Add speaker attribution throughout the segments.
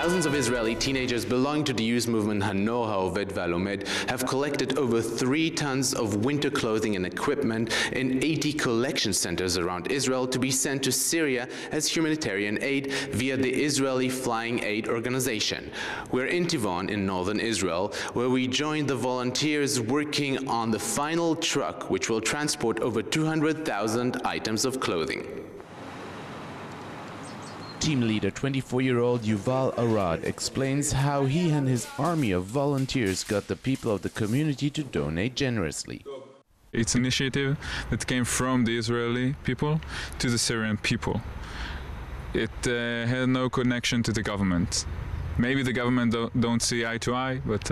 Speaker 1: Thousands of Israeli teenagers belonging to the youth movement Hanor Ha'oved V'Halomed have collected over 3 tons of winter clothing and equipment in 80 collection centers around Israel to be sent to Syria as humanitarian aid via the Israeli Flying Aid Organization. We're in Tivon in northern Israel, where we joined the volunteers working on the final truck, which will transport over 200,000 items of clothing.
Speaker 2: Team leader 24-year-old Yuval Arad explains how he and his army of volunteers got the people of the community to donate generously.
Speaker 3: It's an initiative that came from the Israeli people to the Syrian people. It had no connection to the government. Maybe the government don't see eye to eye, but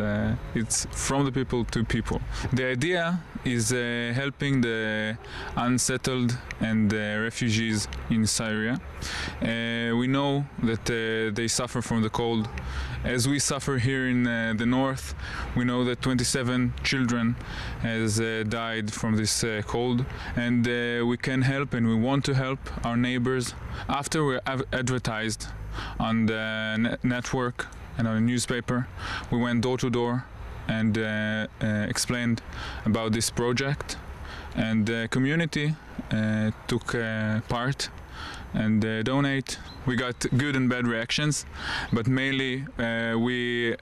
Speaker 3: it's from the people to people. The idea is helping the unsettled and refugees in Syria. We know that they suffer from the cold. As we suffer here in the north, we know that 27 children has died from this cold, and we can help and we want to help our neighbors. After we have advertised on the network and on a newspaper, we went door to door and explained about this project, and the community took part and donate. We got good and bad reactions, but mainly we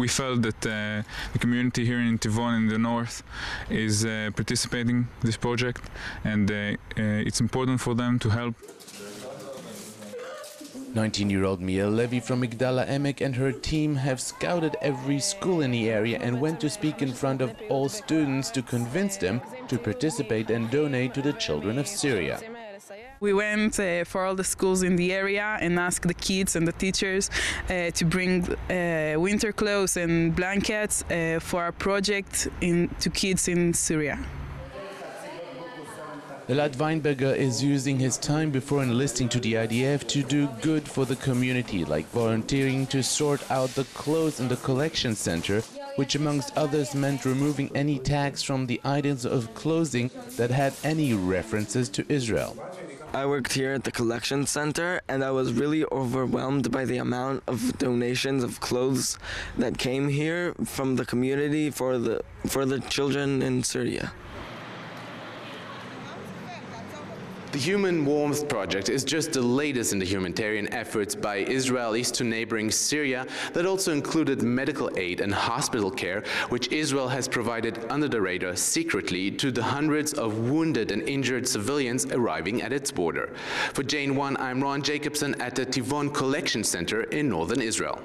Speaker 3: felt that the community here in Tivon in the north is participating in this project, and it's important for them to help.
Speaker 2: 19-year-old Mia Levy from Migdala Emek and her team have scouted every school in the area and went to speak in front of all students to convince them to participate and donate to the children of Syria.
Speaker 4: We went for all the schools in the area and asked the kids and the teachers to bring winter clothes and blankets for our project to kids in Syria.
Speaker 2: Elad Weinberger is using his time before enlisting to the IDF to do good for the community, like volunteering to sort out the clothes in the collection center, which amongst others meant removing any tags from the items of clothing that had any references to Israel.
Speaker 5: I worked here at the collection center, and I was really overwhelmed by the amount of donations of clothes that came here from the community for the children in Syria.
Speaker 1: The Human Warmth Project is just the latest in the humanitarian efforts by Israelis to neighboring Syria that also included medical aid and hospital care, which Israel has provided under the radar secretly to the hundreds of wounded and injured civilians arriving at its border. For Jane 1, I'm Ron Jacobson at the Tivon Collection Center in northern Israel.